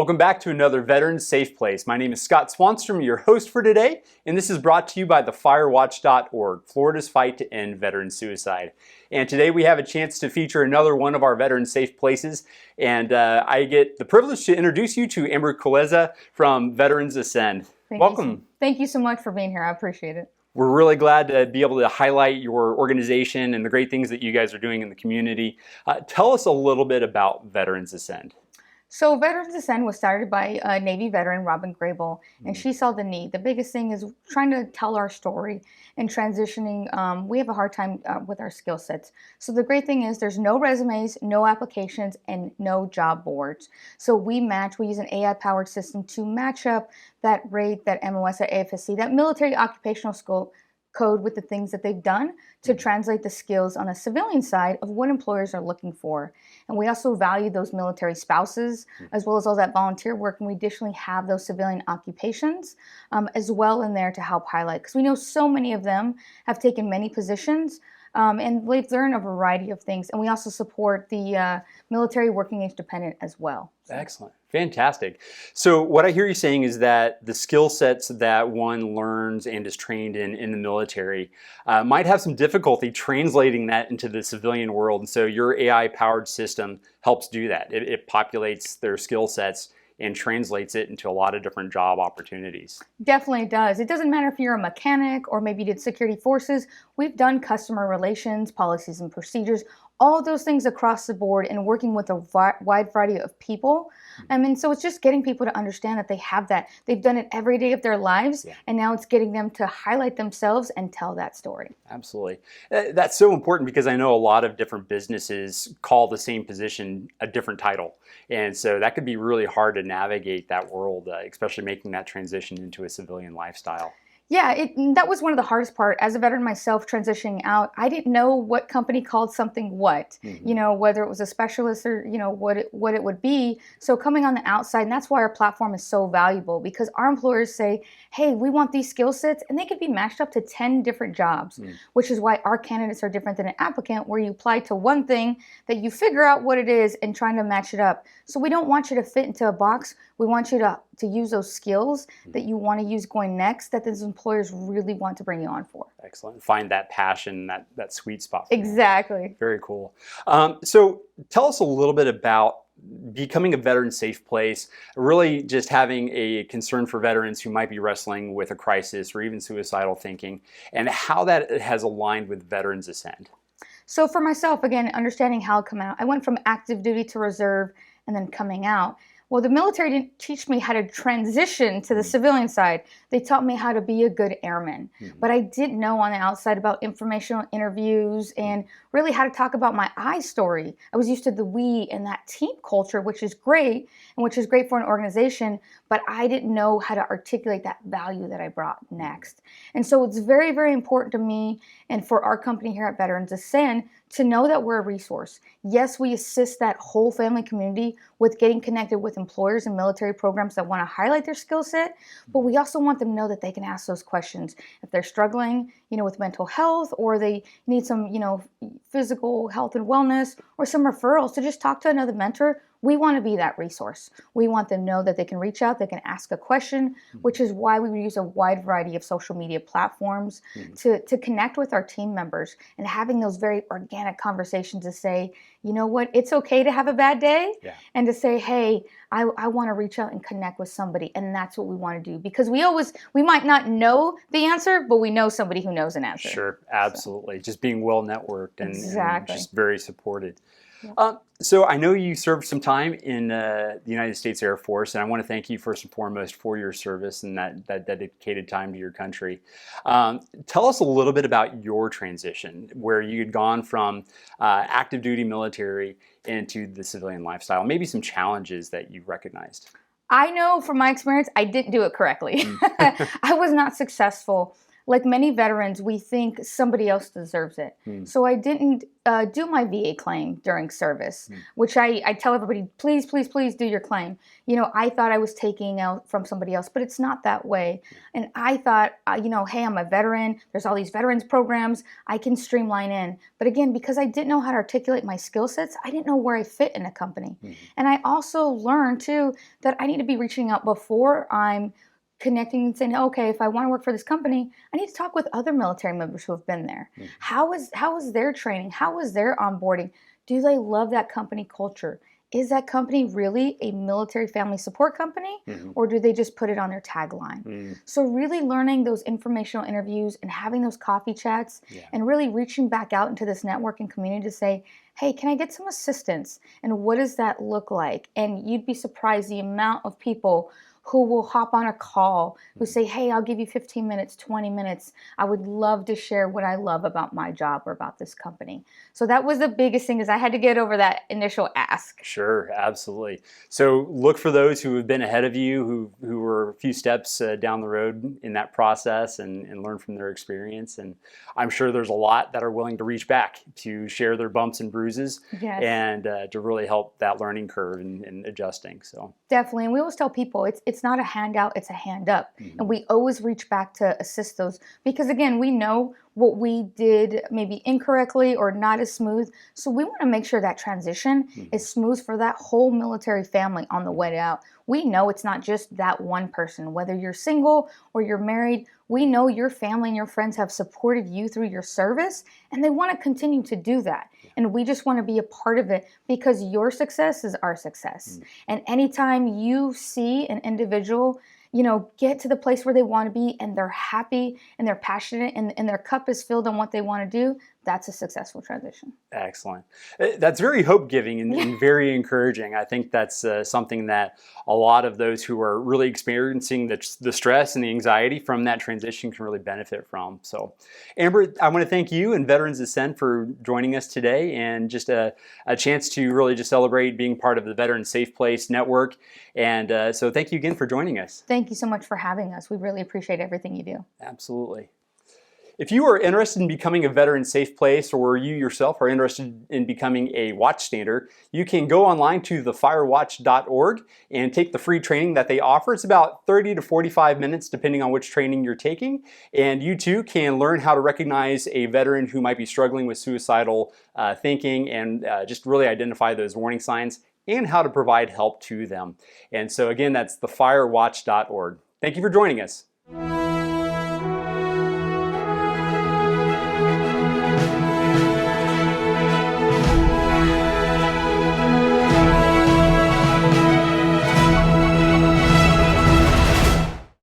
Welcome back to another Veterans Safe Place. My name is Scott Swanstron, your host for today, and this is brought to you by thefirewatch.org, Florida's fight to end veteran suicide. And today we have a chance to feature another one of our Veterans Safe Places, and I get the privilege to introduce you to Amber Kulesza from Veterans Ascend. Welcome. Thank you so much for being here. I appreciate it. We're really glad to be able to highlight your organization and the great things that you guys are doing in the community. Tell us a little bit about Veterans Ascend. So Veterans Ascend was started by a Navy veteran, Robin Grable, and she saw the need. The biggest thing is trying to tell our story and transitioning. We have a hard time with our skill sets. So the great thing is there's no resumes, no applications, and no job boards. So we use an AI-powered system to match up that rate, that MOS, that AFSC, that military occupational skill code with the things that they've done to translate the skills on the civilian side of what employers are looking for. And we also value those military spouses as well as all that volunteer work, and we additionally have those civilian occupations as well in there to help highlight, because we know so many of them have taken many positions and they've learned a variety of things. And we also support the military working age dependent as well. Excellent. Fantastic. So what I hear you saying is that the skill sets that one learns and is trained in the military might have some difficulty translating that into the civilian world. And so your AI-powered system helps do that. It populates their skill sets and translates it into a lot of different job opportunities. Definitely does. It doesn't matter if you're a mechanic or maybe you did security forces. We've done customer relations, policies and procedures, all those things across the board, and working with a wide variety of people. And so it's just getting people to understand that they have that. They've done it every day of their lives, and now it's getting them to highlight themselves and tell that story. Absolutely. That's so important, because I know a lot of different businesses call the same position a different title. And so that could be really hard to navigate that world, especially making that transition into a civilian lifestyle. Yeah, that was one of the hardest part. As a veteran myself transitioning out, I didn't know what company called something what, you know, whether it was a specialist or, you know, what it would be. So coming on the outside, and that's why our platform is so valuable, because our employers say, hey, we want these skill sets, and they could be matched up to 10 different jobs, which is why our candidates are different than an applicant, where you apply to one thing that you figure out what it is and trying to match it up. So we don't want you to fit into a box. We want you to use those skills that you want to use going next, that those employers really want to bring you on for. Excellent. Find that passion, that sweet spot. Exactly. Very cool. So tell us a little bit about becoming a veteran safe place, really just having a concern for veterans who might be wrestling with a crisis or even suicidal thinking, and how that has aligned with Veterans Ascend. So for myself, again, understanding how to come out, I went from active duty to reserve and then coming out. Well, the military didn't teach me how to transition to the civilian side. They taught me how to be a good airman. But I didn't know on the outside about informational interviews and really how to talk about my I story. I was used to the we and that team culture, which is great, and which is great for an organization, but I didn't know how to articulate that value that I brought next. And so it's very, very important to me and for our company here at Veterans Ascend to know that we're a resource. Yes, we assist that whole family community with getting connected with employers and military programs that want to highlight their skill set, but we also want them to know that they can ask those questions if they're struggling, you know, with mental health, or they need some, you know, physical health and wellness, or some referrals to just talk to another mentor. We want to be that resource. We want them to know that they can reach out, they can ask a question, which is why we use a wide variety of social media platforms to connect with our team members, and having those very organic conversations to say, you know what, it's okay to have a bad day, and to say, hey, I want to reach out and connect with somebody. And that's what we want to do, because we might not know the answer, but we know somebody who knows an answer. Sure, absolutely. So, just being well networked and just very supported. Yeah. So I know you served some time in the United States Air Force, and I want to thank you first and foremost for your service and that dedicated time to your country. Tell us a little bit about your transition, where you had gone from active duty military into the civilian lifestyle, maybe some challenges that you recognized. I know from my experience, I didn't do it correctly. I was not successful. like many veterans, we think somebody else deserves it. So I didn't do my VA claim during service, which I tell everybody, please, please, please do your claim. You know, I thought I was taking out from somebody else, but it's not that way. And I thought, you know, hey, I'm a veteran. There's all these veterans programs. I can streamline in. But again, because I didn't know how to articulate my skill sets, I didn't know where I fit in a company. And I also learned too that I need to be reaching out before I'm connecting and saying, okay, if I want to work for this company, I need to talk with other military members who have been there. How is their training? How is their onboarding? Do they love that company culture? Is that company really a military family support company, or do they just put it on their tagline? So really learning those informational interviews and having those coffee chats and really reaching back out into this networking community to say, hey, can I get some assistance? And what does that look like? And you'd be surprised the amount of people who will hop on a call, who say, hey, I'll give you 15 minutes, 20 minutes. I would love to share what I love about my job or about this company. So that was the biggest thing, is I had to get over that initial ask. Sure, absolutely. So look for those who have been ahead of you, who were a few steps down the road in that process, and learn from their experience. And I'm sure there's a lot that are willing to reach back to share their bumps and bruises and to really help that learning curve and adjusting. So definitely. And we always tell people it's not a handout, it's a hand up. And we always reach back to assist those, because again, we know what we did maybe incorrectly or not as smooth. So we want to make sure that transition is smooth for that whole military family on the way out. We know it's not just that one person, whether you're single or you're married. We know your family and your friends have supported you through your service, and they want to continue to do that. And we just want to be a part of it, because your success is our success. And anytime you see an individual, you know, get to the place where they want to be, and they're happy and they're passionate, and their cup is filled on what they want to do, that's a successful transition. Excellent. That's very hope-giving and very encouraging. I think that's something that a lot of those who are really experiencing the stress and the anxiety from that transition can really benefit from. So, Amber, I want to thank you and Veterans Ascend for joining us today, and just a chance to really just celebrate being part of the Veteran Safe Place Network. And so thank you again for joining us. Thank you so much for having us. We really appreciate everything you do. Absolutely. If you are interested in becoming a veteran safe place, or you yourself are interested in becoming a watchstander, you can go online to thefirewatch.org and take the free training that they offer. It's about 30 to 45 minutes depending on which training you're taking. And you too can learn how to recognize a veteran who might be struggling with suicidal thinking, and just really identify those warning signs and how to provide help to them. And so again, that's thefirewatch.org. Thank you for joining us.